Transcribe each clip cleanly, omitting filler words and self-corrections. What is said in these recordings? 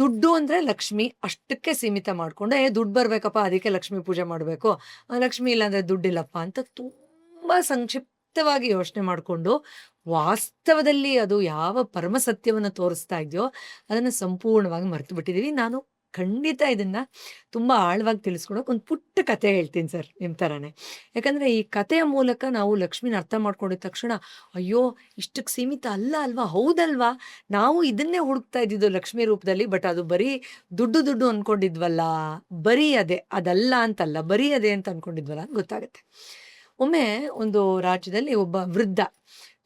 ದುಡ್ಡು ಅಂದ್ರೆ ಲಕ್ಷ್ಮಿ ಅಷ್ಟಕ್ಕೆ ಸೀಮಿತ ಮಾಡ್ಕೊಂಡು, ದುಡ್ಡು ಬರ್ಬೇಕಪ್ಪ ಅದಕ್ಕೆ ಲಕ್ಷ್ಮಿ ಪೂಜೆ ಮಾಡಬೇಕು, ಲಕ್ಷ್ಮಿ ಇಲ್ಲಾಂದ್ರೆ ದುಡ್ಡಿಲ್ಲಪ್ಪ ಅಂತ ತುಂಬಾ ಸಂಕ್ಷಿಪ್ತವಾಗಿ ಯೋಚನೆ ಮಾಡಿಕೊಂಡು, ವಾಸ್ತವದಲ್ಲಿ ಅದು ಯಾವ ಪರಮ ಸತ್ಯವನ್ನು ತೋರಿಸ್ತಾ ಇದೆಯೋ ಅದನ್ನು ಸಂಪೂರ್ಣವಾಗಿ ಮರೆತು ಬಿಟ್ಟಿದ್ದೀವಿ. ನಾನು ಖಂಡಿತ ಇದನ್ನ ತುಂಬಾ ಆಳವಾಗಿ ತಿಳಿಸ್ಕೊಡೋಕೆ ಒಂದು ಪುಟ್ಟ ಕತೆ ಹೇಳ್ತೀನಿ ಸರ್, ನಿಮ್ಮ ಥರನೇ. ಯಾಕಂದ್ರೆ ಈ ಕಥೆಯ ಮೂಲಕ ನಾವು ಲಕ್ಷ್ಮಿನ ಅರ್ಥ ಮಾಡ್ಕೊಂಡಿದ ತಕ್ಷಣ, ಅಯ್ಯೋ ಇಷ್ಟಕ್ಕೆ ಸೀಮಿತ ಅಲ್ಲ ಅಲ್ವಾ, ಹೌದಲ್ವಾ, ನಾವು ಇದನ್ನೇ ಹುಡುಕ್ತಾ ಇದ್ದಿದ್ದು ಲಕ್ಷ್ಮಿ ರೂಪದಲ್ಲಿ, ಬಟ್ ಅದು ಬರೀ ದುಡ್ಡು ದುಡ್ಡು ಅನ್ಕೊಂಡಿದ್ವಲ್ಲ, ಬರೀ ಅದೇ ಅದಲ್ಲ ಅಂತಲ್ಲ, ಬರೀ ಅದೇ ಅಂತ ಅನ್ಕೊಂಡಿದ್ವಲ್ಲ ಅಂತ ಗೊತ್ತಾಗುತ್ತೆ. ಒಮ್ಮೆ ಒಂದು ರಾಜ್ಯದಲ್ಲಿ ಒಬ್ಬ ವೃದ್ಧ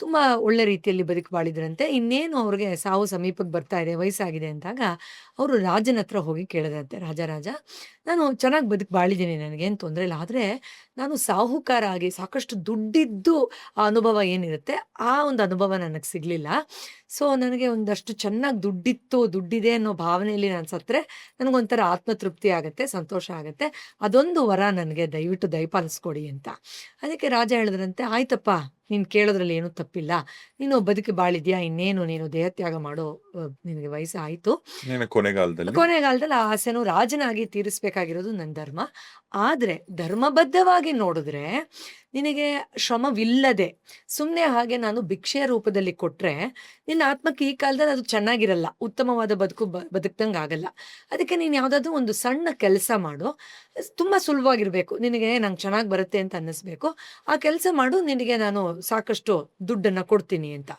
ತುಂಬಾ ಒಳ್ಳೆ ರೀತಿಯಲ್ಲಿ ಬದುಕು ಬಾಳಿದ್ರಂತೆ. ಇನ್ನೇನು ಅವ್ರಿಗೆ ಸಾವು ಸಮೀಪಕ್ಕೆ ಬರ್ತಾ ಇದೆ, ವಯಸ್ಸಾಗಿದೆ ಅಂದಾಗ ಅವರು ರಾಜನ ಹತ್ರ ಹೋಗಿ ಕೇಳಿದ್ರಂತೆ, ರಾಜ ನಾನು ಚೆನ್ನಾಗಿ ಬದುಕು ಬಾಳಿದ್ದೀನಿ, ನನಗೇನು ತೊಂದರೆ ಇಲ್ಲ, ಆದರೆ ನಾನು ಸಾಹುಕಾರ ಆಗಿ ಸಾಕಷ್ಟು ದುಡ್ಡಿದ್ದು ಆ ಅನುಭವ ಏನಿರುತ್ತೆ ಆ ಒಂದು ಅನುಭವ ನನಗೆ ಸಿಗಲಿಲ್ಲ. ಸೊ ನನಗೆ ಒಂದಷ್ಟು ಚೆನ್ನಾಗಿ ದುಡ್ಡಿತ್ತು, ದುಡ್ಡಿದೆ ಅನ್ನೋ ಭಾವನೆಯಲ್ಲಿ ನಾನು ಸತ್ತರೆ ನನಗೊಂಥರ ಆತ್ಮತೃಪ್ತಿ ಆಗುತ್ತೆ, ಸಂತೋಷ ಆಗುತ್ತೆ, ಅದೊಂದು ವರ ನನಗೆ ದಯವಿಟ್ಟು ದಯಪಾಲಿಸ್ಕೊಡಿ ಅಂತ. ಅದಕ್ಕೆ ರಾಜ ಹೇಳಿದ್ರಂತೆ, ಆಯ್ತಪ್ಪ ನೀನು ಕೇಳೋದ್ರಲ್ಲಿ ಏನೂ ತಪ್ಪಿಲ್ಲ, ನೀನು ಬದುಕಿ ಬಾಳಿದ್ಯಾ, ಇನ್ನೇನು ನೀನು ದೇಹತ್ಯಾಗ ಮಾಡೋ ನಿನಗೆ ವಯಸ್ಸು ಆಯಿತು, ಕೊನೆಗಾಲದಲ್ಲಿ ಆ ಆಸೆನೂ ರಾಜನಾಗಿ ತೀರಿಸ್ಬೇಕಾಗಿರೋದು ನನ್ನ ಧರ್ಮ. ಆದರೆ ಧರ್ಮಬದ್ಧವಾಗಿ ನೋಡಿದ್ರೆ ನಿನಗೆ ಶ್ರಮವಿಲ್ಲದೆ ಸುಮ್ಮನೆ ಹಾಗೆ ನಾನು ಭಿಕ್ಷೆಯ ರೂಪದಲ್ಲಿ ಕೊಟ್ಟರೆ ನಿನ್ನ ಆತ್ಮಕ್ಕೆ ಈ ಕಾಲದಲ್ಲಿ ಅದು ಚೆನ್ನಾಗಿರಲ್ಲ, ಉತ್ತಮವಾದ ಬದುಕು ಬದುಕ್ದಂಗೆ ಆಗಲ್ಲ. ಅದಕ್ಕೆ ನೀನು ಯಾವುದಾದ್ರೂ ಒಂದು ಸಣ್ಣ ಕೆಲಸ ಮಾಡು, ತುಂಬ ಸುಲಭವಾಗಿರಬೇಕು, ನಿನಗೆ ನಂಗೆ ಚೆನ್ನಾಗಿ ಬರುತ್ತೆ ಅಂತ ಅನ್ನಿಸ್ಬೇಕು, ಆ ಕೆಲಸ ಮಾಡು, ನಿನಗೆ ನಾನು ಸಾಕಷ್ಟು ದುಡ್ಡನ್ನು ಕೊಡ್ತೀನಿ ಅಂತ.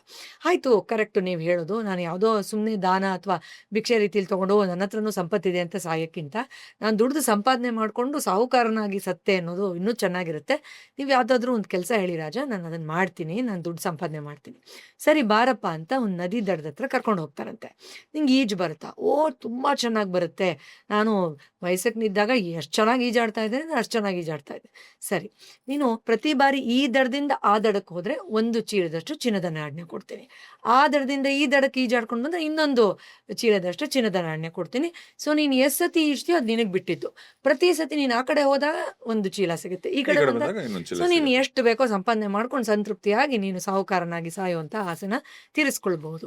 ಆಯಿತು, ಕರೆಕ್ಟು ನೀವು ಹೇಳೋದು, ನಾನು ಯಾವುದೋ ಸುಮ್ಮನೆ ದಾನ ಅಥವಾ ಭಿಕ್ಷೆ ರೀತಿಯಲ್ಲಿ ತೊಗೊಂಡು ನನ್ನ ಹತ್ರನೂ ಸಂಪತ್ತಿದೆ ಅಂತ ಸಾಯೋಕ್ಕಿಂತ ನಾನು ದುಡ್ದು ಸಂಪಾದನೆ ಮಾಡಿಕೊಂಡು ಸಾಹುಕಾರನಾಗಿ ಸತ್ತೆ ಅನ್ನೋದು ಇನ್ನೂ ಚೆನ್ನಾಗಿರುತ್ತೆ. ನೀವು ಯಾವುದಾದ್ರೂ ಒಂದು ಕೆಲಸ ಹೇಳಿ ರಾಜ, ನಾನು ಅದನ್ನು ಮಾಡ್ತೀನಿ, ನಾನು ದುಡ್ಡು ಸಂಪಾದನೆ ಮಾಡ್ತೀನಿ. ಸರಿ ಬಾರಪ್ಪ ಅಂತ ಒಂದು ನದಿ ದಡದ ಹತ್ರ ಕರ್ಕೊಂಡು ಹೋಗ್ತಾರಂತೆ. ನಿಂಗೆ ಈಜು ಬರುತ್ತಾ? ಓ ತುಂಬ ಚೆನ್ನಾಗಿ ಬರುತ್ತೆ, ನಾನು ವಯಸ್ಸಕ್ಕೆ ನಿದ್ದಾಗ ಎಷ್ಟು ಚೆನ್ನಾಗಿ ಈಜಾಡ್ತಾ ಇದ್ದೆ ಅಂದರೆ ಅಷ್ಟು ಚೆನ್ನಾಗಿ ಈಜಾಡ್ತಾ ಇದ್ದೆ. ಸರಿ, ನೀನು ಪ್ರತಿ ಬಾರಿ ಈ ದಡದಿಂದ ಆ ದಡಕ್ಕೆ ಹೋದರೆ ಒಂದು ಚೀಲದಷ್ಟು ಚಿನ್ನದ ನಾಣ್ಯ ಕೊಡ್ತೀನಿ, ಆ ದಡದಿಂದ ಈ ದಡಕ್ಕೆ ಈಜಾಡ್ಕೊಂಡು ಬಂದರೆ ಇನ್ನೊಂದು ಚೀಲದಷ್ಟು ಚಿನ್ನದ ನಾಣ್ಯ ಕೊಡ್ತೀನಿ. ಸೊ ನೀನು ಎಷ್ಟು ಸತಿ ಈಜ್ತೀಯೋ ಅದು ನಿನಗೆ ಬಿಟ್ಟಿದ್ದು. ಪ್ರತಿ ಸತಿ ನೀನು ಆ ಕಡೆ ಹೋದಾಗ ಒಂದು ಚೀಲ ಸಿಗುತ್ತೆ, ಈ ಕಡೆ ಬಂದಾಗ ಸೊ ನೀನು ಎಷ್ಟು ಬೇಕೋ ಸಂಪಾದನೆ ಮಾಡ್ಕೊಂಡು ಸಂತೃಪ್ತಿಯಾಗಿ ನೀನು ಸಾಹುಕಾರನಾಗಿ ಸಾಯುವಂಥ ಆಸೆನ ತೀರಿಸ್ಕೊಳ್ಬಹುದು.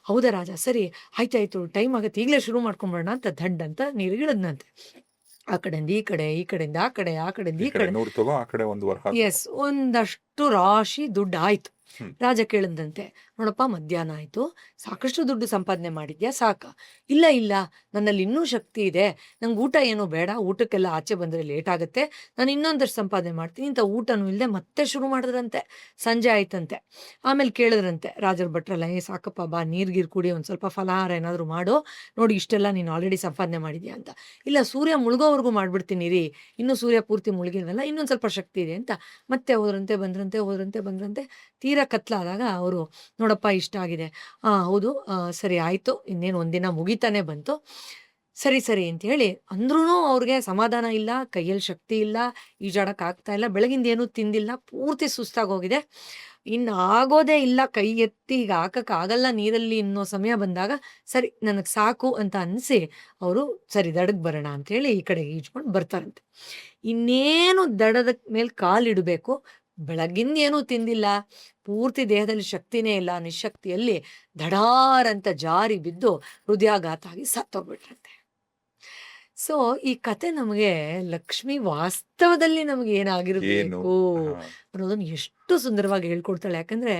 ಹೌದಾ ರಾಜ, ಸರಿ ಆಯ್ತಾಯ್ತು, ಟೈಮ್ ಆಗುತ್ತೆ, ಈಗಲೇ ಶುರು ಮಾಡ್ಕೊಂಬಿಡೋಣ ಅಂತ ದಂಡ್ ಅಂತ ನೀರಿಗಿಳದ್ನಂತೆ. ಆ ಕಡೆಯಿಂದ ಈ ಕಡೆ, ಈ ಕಡೆಯಿಂದ ಆ ಕಡೆ, ಆ ಕಡೆಯಿಂದ ಈ ಕಡೆ, ಎಸ್, ಒಂದಷ್ಟು ರಾಶಿ ದುಡ್ಡು ಆಯ್ತು. ರಾಜ ಕೇಳಿದಂತೆ, ನೋಡಪ್ಪ ಮಧ್ಯಾಹ್ನ ಆಯಿತು, ಸಾಕಷ್ಟು ದುಡ್ಡು ಸಂಪಾದನೆ ಮಾಡಿದ್ಯಾ, ಸಾಕ? ಇಲ್ಲ ಇಲ್ಲ, ನನ್ನಲ್ಲಿ ಇನ್ನೂ ಶಕ್ತಿ ಇದೆ, ನಂಗೆ ಊಟ ಏನೂ ಬೇಡ, ಊಟಕ್ಕೆಲ್ಲ ಆಚೆ ಬಂದರೆ ಲೇಟ್ ಆಗುತ್ತೆ, ನಾನು ಇನ್ನೊಂದಷ್ಟು ಸಂಪಾದನೆ ಮಾಡ್ತೀನಿ ಅಂತ ಊಟನೂ ಇಲ್ಲದೆ ಮತ್ತೆ ಶುರು ಮಾಡಿದ್ರಂತೆ. ಸಂಜೆ ಆಯ್ತಂತೆ. ಆಮೇಲೆ ಕೇಳಿದ್ರಂತೆ ರಾಜರ ಭಟ್ರಲ್ಲ, ಸಾಕಪ್ಪ ಬಾ, ನೀರು ಕುಡಿ, ಒಂದು ಸ್ವಲ್ಪ ಫಲಹಾರ ಏನಾದರೂ ಮಾಡು, ನೋಡಿ ಇಷ್ಟೆಲ್ಲ ನೀನು ಆಲ್ರೆಡಿ ಸಂಪಾದನೆ ಮಾಡಿದ್ಯಾ ಅಂತ. ಇಲ್ಲ, ಸೂರ್ಯ ಮುಳುಗೋವರೆಗೂ ಮಾಡಿಬಿಡ್ತೀನಿ ರೀ, ಇನ್ನೂ ಸೂರ್ಯ ಪೂರ್ತಿ ಮುಳುಗಿಲ್ವಲ್ಲ, ಇನ್ನೊಂದು ಸ್ವಲ್ಪ ಶಕ್ತಿ ಇದೆ ಅಂತ. ಮತ್ತೆ ಹೋದ್ರಂತೆ ತೀರಾ ಕತ್ಲಾದಾಗ ಅವರು, ನೋಡಪ್ಪ ಇಷ್ಟ ಆಗಿದೆ, ಹೌದು, ಸರಿ ಆಯಿತು, ಇನ್ನೇನು ಒಂದಿನ ಮುಗಿತಾನೆ ಬಂತು, ಸರಿ ಅಂತ ಹೇಳಿ ಅಂದ್ರೂ ಅವ್ರಿಗೆ ಸಮಾಧಾನ ಇಲ್ಲ, ಕೈಯಲ್ಲಿ ಶಕ್ತಿ ಇಲ್ಲ, ಈಜಾಡಕ್ಕೆ ಆಗ್ತಾ ಇಲ್ಲ, ಬೆಳಗಿಂದ ಏನೂ ತಿಂದಿಲ್ಲ, ಪೂರ್ತಿ ಸುಸ್ತಾಗೋಗಿದೆ, ಇನ್ನು ಆಗೋದೇ ಇಲ್ಲ, ಕೈ ಎತ್ತಿ ಈಗ ಹಾಕಕ್ಕಾಗಲ್ಲ ನೀರಲ್ಲಿ ಅನ್ನೋ ಸಮಯ ಬಂದಾಗ, ಸರಿ ನನಗೆ ಸಾಕು ಅಂತ ಅನಿಸಿ ಅವರು ಸರಿ ದಡಕ್ಕೆ ಬರೋಣ ಅಂಥೇಳಿ ಈ ಕಡೆ ಈಜ್ಕೊಂಡು ಬರ್ತಾರಂತೆ. ಇನ್ನೇನು ದಡದ ಮೇಲೆ ಕಾಲಿಡಬೇಕು, ಬೆಳಗಿಂದ ಏನೂ ತಿಂದಿಲ್ಲ, ಪೂರ್ತಿ ದೇಹದಲ್ಲಿ ಶಕ್ತಿನೇ ಇಲ್ಲ, ನಿಶಕ್ತಿಯಲ್ಲಿ ಧಡಾರಂತ ಜಾರಿ ಬಿದ್ದು ಹೃದಯಾಘಾತ ಆಗಿ ಸತ್ತೋಗ್ಬಿಟ್ರಂತೆ. ಸೊ ಈ ಕತೆ ನಮಗೆ ಲಕ್ಷ್ಮಿ ವಾಸ್ತವದಲ್ಲಿ ನಮಗೆ ಏನಾಗಿರ್ಬೇಕು ಅನ್ನೋದನ್ನು ಎಷ್ಟು ಸುಂದರವಾಗಿ ಹೇಳ್ಕೊಡ್ತಾಳೆ. ಯಾಕಂದ್ರೆ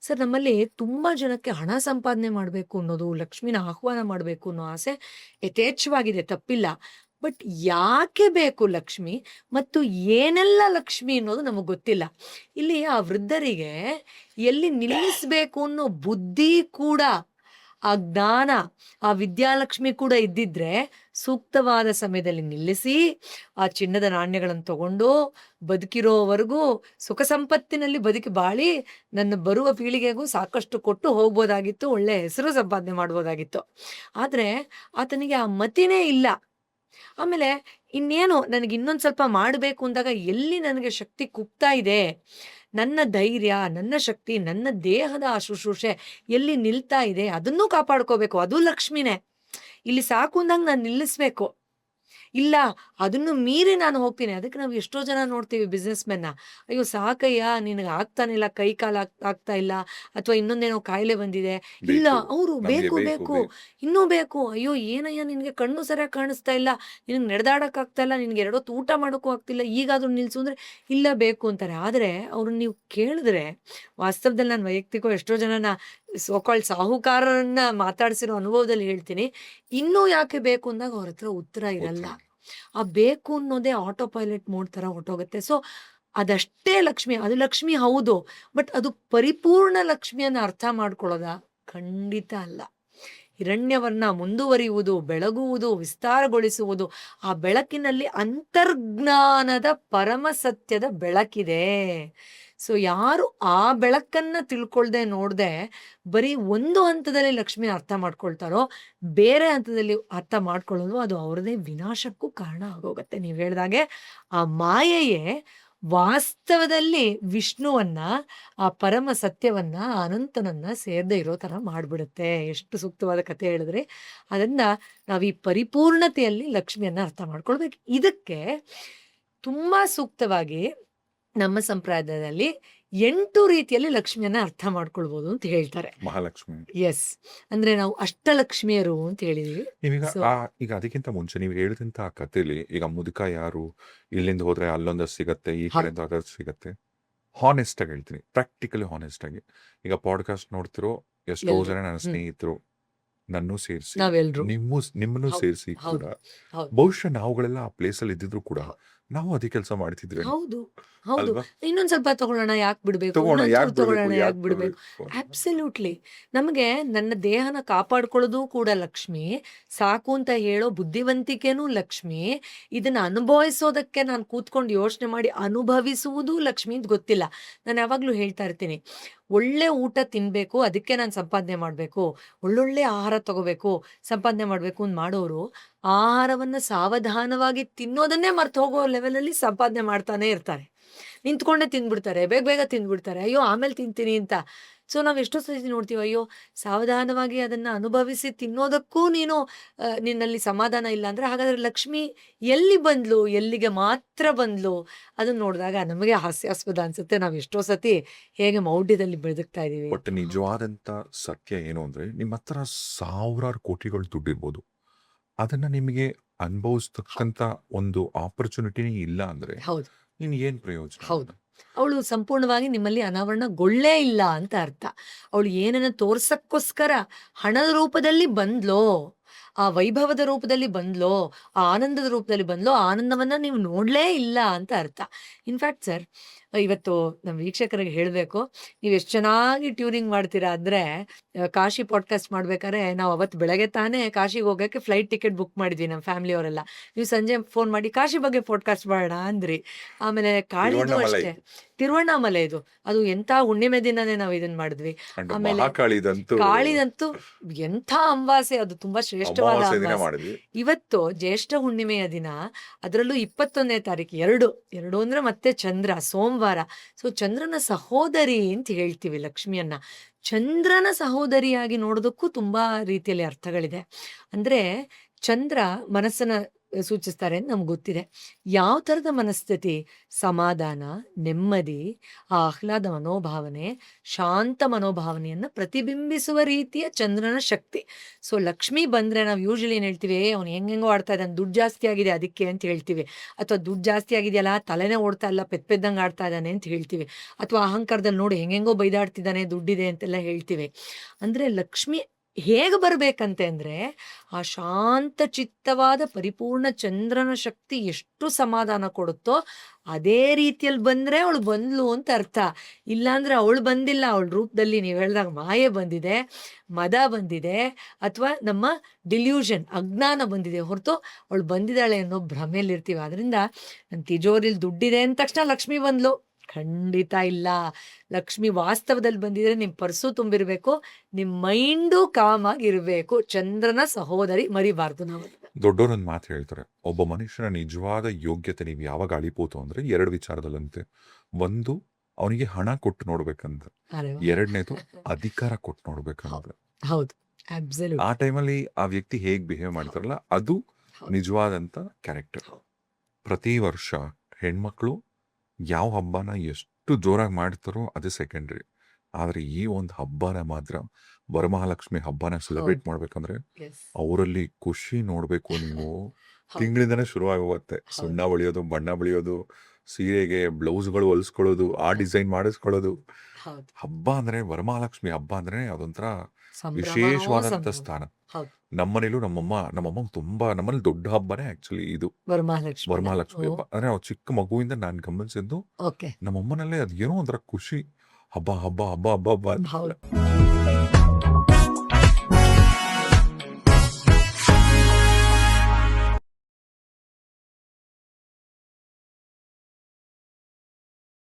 ಸರ್, ನಮ್ಮಲ್ಲಿ ತುಂಬಾ ಜನಕ್ಕೆ ಹಣ ಸಂಪಾದನೆ ಮಾಡಬೇಕು ಅನ್ನೋದು, ಲಕ್ಷ್ಮಿನ ಆಹ್ವಾನ ಮಾಡಬೇಕು ಅನ್ನೋ ಆಸೆ ಯಥೇಚ್ಛವಾಗಿದೆ, ತಪ್ಪಿಲ್ಲ. ಬಟ್ ಯಾಕೆ ಬೇಕು ಲಕ್ಷ್ಮಿ ಮತ್ತು ಏನೆಲ್ಲ ಲಕ್ಷ್ಮಿ ಅನ್ನೋದು ನಮಗೆ ಗೊತ್ತಿಲ್ಲ. ಇಲ್ಲಿ ಆ ವೃದ್ಧರಿಗೆ ಎಲ್ಲಿ ನಿಲ್ಲಿಸಬೇಕು ಅನ್ನೋ ಬುದ್ಧಿ ಕೂಡ, ಆ ಜ್ಞಾನ, ಆ ವಿದ್ಯಾಲಕ್ಷ್ಮಿ ಕೂಡ ಇದ್ದಿದ್ರೆ ಸೂಕ್ತವಾದ ಸಮಯದಲ್ಲಿ ನಿಲ್ಲಿಸಿ ಆ ಚಿನ್ನದ ನಾಣ್ಯಗಳನ್ನು ತಗೊಂಡು ಬದುಕಿರೋವರೆಗೂ ಸುಖ ಸಂಪತ್ತಿನಲ್ಲಿ ಬದುಕಿ ಬಾಳಿ ನನ್ನ ಬರುವ ಪೀಳಿಗೆಗೂ ಸಾಕಷ್ಟು ಕೊಟ್ಟು ಹೋಗ್ಬೋದಾಗಿತ್ತು, ಒಳ್ಳೆ ಹೆಸರು ಸಂಪಾದನೆ ಮಾಡ್ಬೋದಾಗಿತ್ತು. ಆದರೆ ಆತನಿಗೆ ಆ ಮತಿನೇ ಇಲ್ಲ. ಆಮೇಲೆ ಇನ್ನೇನು ನನಗೆ ಇನ್ನೊಂದು ಸ್ವಲ್ಪ ಮಾಡಬೇಕು ಅಂದಾಗ ಎಲ್ಲಿ ನನಗೆ ಶಕ್ತಿ ಕುಗ್ತಾ ಇದೆ, ನನ್ನ ಧೈರ್ಯ, ನನ್ನ ಶಕ್ತಿ, ನನ್ನ ದೇಹದ ಆ ಶುಶ್ರೂಷೆ ಎಲ್ಲಿ ನಿಲ್ತಾ ಇದೆ ಅದನ್ನೂ ಕಾಪಾಡ್ಕೋಬೇಕು, ಅದು ಲಕ್ಷ್ಮಿನೇ. ಇಲ್ಲಿ ಸಾಕು ಅಂದಾಗ ನಾನು ನಿಲ್ಲಿಸ್ಬೇಕು. ಇಲ್ಲ ಅದನ್ನು ಮೀರಿ ನಾನು ಹೋಗ್ತೀನಿ. ಅದಕ್ಕೆ ನಾವು ಎಷ್ಟೋ ಜನ ನೋಡ್ತೀವಿ ಬಿಸ್ನೆಸ್ ಮೆನ್ನ, ಅಯ್ಯೋ ಸಾಕಯ್ಯ ನಿನಗೆ ಆಗ್ತಾನೆ ಇಲ್ಲ, ಕೈ ಕಾಲು ಆಗ್ತಾ ಇಲ್ಲ, ಅಥವಾ ಇನ್ನೊಂದೇನೋ ಕಾಯಿಲೆ ಬಂದಿದೆ. ಇಲ್ಲ ಬೇಕು ಅವರು ನಮ್ಗೆ ಬೇಕು ಬೇಕು ಬೇಕು ಬೇಕು ಇನ್ನೂ ಬೇಕು. ಅಯ್ಯೋ ಏನಯ್ಯ ನಿನಗೆ ಕಣ್ಣು ಸರಿಯಾಗಿ ಕಾಣಿಸ್ತಾ ಇಲ್ಲ, ನಿನಗೆ ನಡೆದಾಡಕ್ ಆಗ್ತಾ ಇಲ್ಲ, ನಿನಗೆ ಎರಡೊತ್ತು ಊಟ ಮಾಡೋಕ್ಕೂ ಆಗ್ತಿಲ್ಲ, ಈಗಾದ್ರೂ ನಿಲ್ಸು ಅಂದ್ರೆ ಇಲ್ಲ ಬೇಕು ಅಂತಾರೆ. ಆದರೆ ಅವ್ರನ್ನ ನೀವು ಕೇಳಿದ್ರೆ, ವಾಸ್ತವದಲ್ಲಿ ನಾನು ವೈಯಕ್ತಿಕ ಎಷ್ಟೋ ಜನನ ಸೋಕಾಲ್ಡ್ ಸಾಹುಕಾರರನ್ನ ಮಾತಾಡ್ಸಿರೋ ಅನುಭವದಲ್ಲಿ ಹೇಳ್ತೀನಿ, ಇನ್ನೂ ಯಾಕೆ ಬೇಕು ಅಂದಾಗ ಅವ್ರ ಹತ್ರ ಉತ್ತರ ಇರಲ್ಲ. ಉತ್ತರ ಆ ಬೇಕು ಅನ್ನೋದೇ ಆಟೋ ಪೈಲಟ್ ಮೋಡ್ ತರ ಹೊರ್ಟೋಗುತ್ತೆ. ಸೊ ಅದಷ್ಟೇ ಲಕ್ಷ್ಮಿ. ಅದು ಲಕ್ಷ್ಮಿ ಹೌದು. ಬಟ್ ಅದು ಪರಿಪೂರ್ಣ ಲಕ್ಷ್ಮಿಯನ್ನ ಅರ್ಥ ಮಾಡ್ಕೊಳ್ಳೋದಾ? ಖಂಡಿತ ಅಲ್ಲ. ಹಿರಣ್ಯವರ್ಣ ಮುಂದುವರಿಯುವುದು, ಬೆಳಗುವುದು, ವಿಸ್ತಾರಗೊಳಿಸುವುದು. ಆ ಬೆಳಕಿನಲ್ಲಿ ಅಂತರ್ಜ್ಞಾನದ ಪರಮ ಸತ್ಯದ ಬೆಳಕಿದೆ. ಸೊ ಯಾರು ಆ ಬೆಳಕನ್ನ ತಿಳ್ಕೊಳ್ದೆ ನೋಡ್ದೆ ಬರೀ ಒಂದು ಹಂತದಲ್ಲಿ ಲಕ್ಷ್ಮಿ ಅರ್ಥ ಮಾಡ್ಕೊಳ್ತಾರೋ, ಬೇರೆ ಹಂತದಲ್ಲಿ ಅರ್ಥ ಮಾಡ್ಕೊಳ್ಳೋದು ಅದು ಅವ್ರದೇ ವಿನಾಶಕ್ಕೂ ಕಾರಣ ಆಗೋಗತ್ತೆ. ನೀವ್ ಹೇಳ್ದಾಗೆ ಆ ಮಾಯೆಯೇ ವಾಸ್ತವದಲ್ಲಿ ವಿಷ್ಣುವನ್ನ, ಆ ಪರಮ ಸತ್ಯವನ್ನ, ಆ ಅನಂತನನ್ನ ಸೇರದೆ ಇರೋ ತರ ಮಾಡ್ಬಿಡುತ್ತೆ. ಎಷ್ಟು ಸೂಕ್ತವಾದ ಕಥೆ ಹೇಳಿದ್ರಿ. ಅದರಿಂದ ನಾವ್ ಈ ಪರಿಪೂರ್ಣತೆಯಲ್ಲಿ ಲಕ್ಷ್ಮಿಯನ್ನ ಅರ್ಥ ಮಾಡ್ಕೊಳ್ಬೇಕು. ಇದಕ್ಕೆ ತುಂಬಾ ಸೂಕ್ತವಾಗಿ ನಮ್ಮ ಸಂಪ್ರದಾಯದಲ್ಲಿ 8 ರೀತಿಯಲ್ಲಿ ಲಕ್ಷ್ಮಿಯನ್ನ ಅರ್ಥ ಮಾಡ್ಕೊಳ್ಬೋದು ಅಂತ ಹೇಳ್ತಾರೆ. ಮಹಾಲಕ್ಷ್ಮಿ. ಎಸ್. ಅಂದ್ರೆ ನಾವು ಅಷ್ಟಲಕ್ಷ್ಮಿಯರು ಅಂತ ಹೇಳಿದೀವಿ. ನೀವೀಗ ಸೊ ಈಗ ಅದಕ್ಕಿಂತ ಮುಂಚೆ ನೀವು ಹೇಳಿದಂತ ಆ ಕಥೆಲಿ ಈಗ ಮುದುಕ ಯಾರು, ಇಲ್ಲಿಂದ ಹೋದ್ರೆ ಅಲ್ಲೊಂದಷ್ಟು ಸಿಗತ್ತೆ, ಈ ಹೌದು ಕಡೆಯಿಂದ ಅದಷ್ಟು ಸಿಗತ್ತೆ. ಹಾನೆಸ್ಟ್ ಆಗಿ ಹೇಳ್ತೀನಿ, ಪ್ರಾಕ್ಟಿಕಲಿ ಹಾನೆಸ್ಟ್ ಆಗಿ. ಈಗ ಪಾಡ್ಕಾಸ್ಟ್ ನೋಡ್ತಿರೋ ಎಷ್ಟೋ ಎಲ್ರು. ಜನ ನನ್ನ ಸ್ನೇಹಿತರು, ನನ್ನೂ ಸೇರಿಸಿ, ನಾವೆಲ್ರು. ನಿಮ್ಮನ್ನು ಹೌದು ಸೇರಿಸಿ ಕೂಡ ಹೌದು ಹೌದು ಬಹುಶಃ ನಾವುಗಳೆಲ್ಲ ಆ ಪ್ಲೇಸ್ ಅಲ್ಲಿ ಇದ್ದಿದ್ರು ಕೂಡ ಹೌದು ನಾವು ಅದೇ ಕೆಲಸ ಮಾಡ್ತಿದ್ವೇನೋ ಹೌದು ಹೌದು. ಅಲ್ವಾ? ಇನ್ನೊಂದ್ ಸ್ವಲ್ಪ ತಗೊಳ್ಳೋಣ ಯಾಕೆ ಬಿಡ್ಬೇಕು, ತಗೋಣ, ಇನ್ನೊಂದ್ ಯಾಕೆ ಚೂರು ಬಿಡ್ಬೇಕು, ತಗೊಳ್ಳೋಣ ಯಾಕೆ ಯಾಕೆ ಬಿಡ್ಬೇಕು. ಬಿಡ್ಬೇಕು ಅಂತ. ಅಬ್ಸಲ್ಯೂಟ್ಲಿ. ನಮಗೆ ನನ್ನ ದೇಹನ ಕಾಪಾಡ್ಕೊಳ್ಳೋದು ಕೂಡ ಲಕ್ಷ್ಮಿ, ಸಾಕು ಅಂತ ಹೇಳೋ ಬುದ್ಧಿವಂತಿಕೆನೂ ಲಕ್ಷ್ಮಿ, ಇದನ್ನ ಅನುಭವಿಸೋದಕ್ಕೆ ನಾನು ಕೂತ್ಕೊಂಡು ಯೋಚನೆ ಮಾಡಿ ಅನುಭವಿಸುವುದು ಲಕ್ಷ್ಮಿ ಅಂತ ಗೊತ್ತಿಲ್ಲ. ನಾನು ಯಾವಾಗ್ಲೂ ಹೇಳ್ತಾ ಇರ್ತೀನಿ, ಒಳ್ಳೆ ಊಟ ತಿನ್ಬೇಕು, ಅದಕ್ಕೆ ನಾನು ಸಂಪಾದನೆ ಮಾಡ್ಬೇಕು, ಒಳ್ಳೊಳ್ಳೆ ಆಹಾರ ತಗೋಬೇಕು, ಸಂಪಾದನೆ ಮಾಡ್ಬೇಕು ಅಂತ ಮಾಡೋರು ಆಹಾರವನ್ನ ಸಾವಧಾನವಾಗಿ ತಿನ್ನೋದನ್ನೇ ಮರ್ತು ಹೋಗೋ ಲೆವೆಲಲ್ಲಿ ಸಂಪಾದನೆ ಮಾಡ್ತಾನೆ ಇರ್ತಾರೆ. ನಿಂತ್ಕೊಂಡೇ ತಿಂದ್ಬಿಡ್ತಾರೆ, ಬೇಗ ಬೇಗ ತಿಂದ್ಬಿಡ್ತಾರೆ, ಅಯ್ಯೋ ಆಮೇಲೆ ತಿಂತೀನಿ ಅಂತ. ಸೊ ನಾವ್ ಎಷ್ಟೋ ಸತಿ ನೋಡ್ತೀವಿ, ಅಯ್ಯೋ ಸಾವಧಾನವಾಗಿ ಅದನ್ನ ಅನುಭವಿಸಿ ತಿನ್ನೋದಕ್ಕೂ ನೀನು ನಿನ್ನಲ್ಲಿ ಸಮಾಧಾನ ಇಲ್ಲ ಅಂದ್ರೆ, ಹಾಗಾದ್ರೆ ಲಕ್ಷ್ಮಿ ಎಲ್ಲಿ ಬಂದ್ಲು, ಎಲ್ಲಿಗೆ ಮಾತ್ರ ಬಂದ್ಲು? ಅದನ್ನ ನೋಡಿದಾಗ ನಮಗೆ ಹಾಸ್ಯಾಸ್ಪದ ಅನ್ಸುತ್ತೆ. ನಾವ್ ಎಷ್ಟೋ ಸತಿ ಹೇಗೆ ಮೌಢ್ಯದಲ್ಲಿ ಬೆಳಗ್ತಾ ಇದೀವಿ. ಬಟ್ ನಿಜವಾದಂತ ಸತ್ಯ ಏನು ಅಂದ್ರೆ, ನಿಮ್ಮ ಹತ್ರ ಸಾವಿರಾರು ಕೋಟಿಗಳು ದುಡ್ಡಿರ್ಬೋದು, ಅದನ್ನ ನಿಮಗೆ ಹೌ- ಅನುಭವಿಸ್ತಕ್ಕಂತ ಒಂದು ಆಪರ್ಚುನಿಟಿನೇ ಇಲ್ಲ ಅಂದ್ರೆ ಹೌದು ನೀನ್ ಏನ್ ಪ್ರಯೋಜನ? ಹೌದು. ಅವಳು ಸಂಪೂರ್ಣವಾಗಿ ನಿಮ್ಮಲ್ಲಿ ಅನಾವರಣಗೊಳ್ಳೇ ಇಲ್ಲ ಅಂತ ಅರ್ಥ. ಅವಳು ಏನನ್ನ ತೋರ್ಸಕ್ಕೋಸ್ಕರ ಹಣದ ರೂಪದಲ್ಲಿ ಬಂದ್ಲೋ, ಆ ವೈಭವದ ರೂಪದಲ್ಲಿ ಬಂದ್ಲೋ, ಆ ಆನಂದದ ರೂಪದಲ್ಲಿ ಬಂದ್ಲೋ, ಆ ಆನಂದವನ್ನ ನೀವು ನೋಡ್ಲೇ ಇಲ್ಲ ಅಂತ ಅರ್ಥ. ಇನ್ಫ್ಯಾಕ್ಟ್ ಸರ್, ಇವತ್ತು ನಮ್ಮ ವೀಕ್ಷಕರಿಗೆ ಹೇಳ್ಬೇಕು, ನೀವು ಎಷ್ಟು ಚೆನ್ನಾಗಿ ಟ್ಯೂನಿಂಗ್ ಮಾಡ್ತೀರಾ ಅಂದ್ರೆ, ಕಾಶಿ ಪಾಡ್ಕಾಸ್ಟ್ ಮಾಡ್ಬೇಕಾದ್ರೆ ನಾವು ಅವತ್ತು ಬೆಳಗ್ಗೆ ತಾನೇ ಕಾಶಿಗೆ ಹೋಗಕ್ಕೆ ಫ್ಲೈಟ್ ಟಿಕೆಟ್ ಬುಕ್ ಮಾಡಿದ್ವಿ ನಮ್ಮ ಫ್ಯಾಮಿಲಿ ಅವರೆಲ್ಲ. ನೀವು ಸಂಜೆ ಫೋನ್ ಮಾಡಿ ಕಾಶಿ ಬಗ್ಗೆ ಪಾಡ್ಕಾಸ್ಟ್ ಮಾಡೋಣ ಅಂದ್ರಿ. ಆಮೇಲೆ ಕಾಳಿದು ತಿರುವಣ್ಣಾಮಲೈ ಅಷ್ಟೇ, ತಿರುವಣ್ಣಾಮಲೆ ಇದು, ಅದು ಎಂಥ ಹುಣ್ಣಿಮೆ ದಿನನೇ ನಾವು ಇದನ್ನ ಮಾಡಿದ್ವಿ. ಅಂಡ್ ಆಮೇಲೆ ಮಹಾಕಾಳಿದಂತೂ ಕಾಳಿದಂತೂ ಎಂಥ ಅಮಾವಾಸ್ಯೆ, ಅದು ತುಂಬಾ ಶ್ರೇಷ್ಠವಾದ ಅಮಾವಾಸ್ಯೆ ದಿನ ಅಮಾವಾಸ್ಯೆ. ಮಾಡಿದ್ವಿ. ಇವತ್ತು ಜ್ಯೇಷ್ಠ ಹುಣ್ಣಿಮೆಯ ದಿನ, ಅದರಲ್ಲೂ 21ನೇ ತಾರೀಕು, ಎರಡು ಅಂದ್ರೆ ಮತ್ತೆ ಚಂದ್ರ, ಸೋಮವಾರ. ಸೊ ಚಂದ್ರನ ಸಹೋದರಿ ಅಂತ ಹೇಳ್ತೀವಿ ಲಕ್ಷ್ಮಿಯನ್ನ. ಚಂದ್ರನ ಸಹೋದರಿಯಾಗಿ ನೋಡೋದಕ್ಕೂ ತುಂಬಾ ರೀತಿಯಲ್ಲಿ ಅರ್ಥಗಳಿದೆ. ಅಂದ್ರೆ ಚಂದ್ರ ಮನಸ್ಸನ್ನ ಸೂಚಿಸ್ತಾರೆ ಅಂತ ನಮ್ಗೆ ಗೊತ್ತಿದೆ. ಯಾವ ಥರದ ಮನಸ್ಥಿತಿ? ಸಮಾಧಾನ, ನೆಮ್ಮದಿ, ಆ ಆಹ್ಲಾದ ಮನೋಭಾವನೆ, ಶಾಂತ ಮನೋಭಾವನೆಯನ್ನ ಪ್ರತಿಬಿಂಬಿಸುವ ರೀತಿಯ ಚಂದ್ರನ ಶಕ್ತಿ. ಸೊ ಲಕ್ಷ್ಮಿ ಬಂದ್ರೆ ನಾವು ಯೂಶಲಿ ಏನ್ ಹೇಳ್ತೀವಿ, ಅವ್ನು ಹೆಂಗೆಂಗೋ ಆಡ್ತಾ ಇದ್ದಾನೆ, ದುಡ್ಡು ಜಾಸ್ತಿ ಆಗಿದೆ ಅದಕ್ಕೆ ಅಂತ ಹೇಳ್ತೀವಿ. ಅಥವಾ ದುಡ್ಡು ಜಾಸ್ತಿ ಆಗಿದೆಯಲ್ಲ, ತಲೆನೇ ಓಡ್ತಾ ಇಲ್ಲ, ಪೆದ್ದಂಗೆ ಆಡ್ತಾ ಇದ್ದಾನೆ ಅಂತ ಹೇಳ್ತೀವಿ. ಅಥವಾ ಅಹಂಕಾರದಲ್ಲಿ ನೋಡಿ ಹೆಂಗೆಂಗೋ ಬೈದಾಡ್ತಿದ್ದಾನೆ, ದುಡ್ಡಿದೆ ಅಂತೆಲ್ಲ ಹೇಳ್ತೀವಿ. ಅಂದ್ರೆ ಲಕ್ಷ್ಮಿ ಹೇಗೆ ಬರ್ಬೇಕಂತೆ ಅಂದ್ರೆ, ಆ ಶಾಂತ ಚಿತ್ತವಾದ ಪರಿಪೂರ್ಣ ಚಂದ್ರನ ಶಕ್ತಿ ಎಷ್ಟು ಸಮಾಧಾನ ಕೊಡುತ್ತೋ ಅದೇ ರೀತಿಯಲ್ಲಿ ಬಂದ್ರೆ ಅವಳು ಬಂದ್ಲು ಅಂತ ಅರ್ಥ. ಇಲ್ಲಾಂದ್ರೆ ಅವಳು ಬಂದಿಲ್ಲ, ಅವಳ ರೂಪದಲ್ಲಿ ನೀವು ಹೇಳ್ದಾಗ ಮಾಯೆ ಬಂದಿದೆ, ಮದ ಬಂದಿದೆ, ಅಥವಾ ನಮ್ಮ ಡಿಲ್ಯೂಷನ್ ಅಜ್ಞಾನ ಬಂದಿದೆ ಹೊರತು ಅವಳು ಬಂದಿದ್ದಾಳೆ ಅನ್ನೋ ಭ್ರಮೆಯಲ್ಲಿರ್ತೀವಿ. ಆದ್ರಿಂದ ನನ್ನ ತಿಜೋರಿಲಿ ದುಡ್ಡಿದೆ ಅಂದ ತಕ್ಷಣ ಲಕ್ಷ್ಮಿ ಬಂದ್ಲು, ಖಂಡಿತ ಇಲ್ಲ. ಲಕ್ಷ್ಮಿ ವಾಸ್ತವದಲ್ಲಿ ಬಂದಿದ್ರೆ ನಿಮ್ ಪರ್ಸು ತುಂಬಿರ್ಬೇಕು, ನಿಮ್ ಮೈಂಡು ಕಾಮ್ ಆಗಿರ್ಬೇಕು. ಚಂದ್ರನ ಸಹೋದರಿ ಮರಿಬಾರ್ದು ನಾವು. ದೊಡ್ಡೋರೊಂದು ಮಾತು ಹೇಳ್ತಾರೆ, ಒಬ್ಬ ಮನುಷ್ಯನ ನಿಜವಾದ ಯೋಗ್ಯತೆ ನೀವು ಯಾವಾಗ ಅಳಿಬೋದು ಅಂದ್ರೆ 2 ವಿಚಾರದಲ್ಲಂತೆ. ಒಂದು, ಅವನಿಗೆ ಹಣ ಕೊಟ್ಟು ನೋಡ್ಬೇಕಂತ. ಅರೆ ವಾ. 2ನೇದು, ಅಧಿಕಾರ ಕೊಟ್ಟು ನೋಡ್ಬೇಕಂತ. ಹೌದು ಅಬ್ಸಲ್ಯೂಟ್. ಆ ಟೈಮಲ್ಲಿ ಆ ವ್ಯಕ್ತಿ ಹೇಗ್ ಬಿಹೇವ್ ಮಾಡ್ತಾರಲ್ಲ, ಅದು ಹೌದು. ನಿಜವಾದಂಥ ಕ್ಯಾರೆಕ್ಟರ್. ಹೌದು. ಪ್ರತಿ ವರ್ಷ ಹೆಣ್ಮಕ್ಳು ಯಾವ ಹಬ್ಬನ ಎಷ್ಟು ಜೋರಾಗಿ ಮಾಡ್ತಾರೋ ಅದು ಸೆಕೆಂಡ್ರಿ. ಆದರೆ ಈ ಒಂದು ಹಬ್ಬನ ಮಾತ್ರ ವರಮಹಾಲಕ್ಷ್ಮಿ ಹಬ್ಬನ ಸೆಲೆಬ್ರೇಟ್ ಹೌದು. ಮಾಡ್ಬೇಕಂದ್ರೆ ಎಸ್. ಅವರಲ್ಲಿ ಖುಷಿ ನೋಡಬೇಕು ನೀವು. ಹೌದು. ತಿಂಗಳಿಂದನೇ ಶುರುವಾಗೋಗುತ್ತೆ. ಹೌದು. ಸುಣ್ಣ ಬಳಿಯೋದು, ಬಣ್ಣ ಬಳಿಯೋದು, ಸೀರೆಗೆ ಬ್ಲೌಸ್ಗಳು ಹೊಲಿಸ್ಕೊಳ್ಳೋದು, ಆ ಹೌದು. ಡಿಸೈನ್ ಮಾಡಿಸ್ಕೊಳ್ಳೋದು. ಹೌದು. ಹಬ್ಬ ಅಂದ್ರೆ ವರಮಹಾಲಕ್ಷ್ಮಿ ಹಬ್ಬ ಅಂದ್ರೆ ಅದೊಂಥರ ಸಂಭ್ರಮನೋ ವಿಶೇಷವಾದಂಥ ಸಂಭ್ರಮ. ಸ್ಥಾನ. ಹೌದು. ನಮ್ಮನೇಲೂ ನಮ್ಮಮ್ಮ ತುಂಬಾ ನಮ್ಮನೇಲಿ ದೊಡ್ಡ ಹಬ್ಬನೇ ಆಕ್ಚುಲಿ ಇದು ವರಮಹಾಲಕ್ಷ್ಮಿನ. ವರಮಹಾಲಕ್ಷ್ಮಿ ಓ. ಹಬ್ಬ. ಅಂದ್ರೆ ನಾವು ಚಿಕ್ಕ ಮಗುವಿಂದ ನಾನು ಗಮನಿಸಿದ್ದು ಓಕೆ. ನಮ್ಮಮ್ಮನಲ್ಲೇ ಅದೇನೋ ಒಂಥರ ಖುಷಿ. ಹಬ್ಬ ಹಬ್ಬ ಹಬ್ಬ ಹಬ್ಬ ಹಬ್ಬ ಅಂತ. ಹೌದು.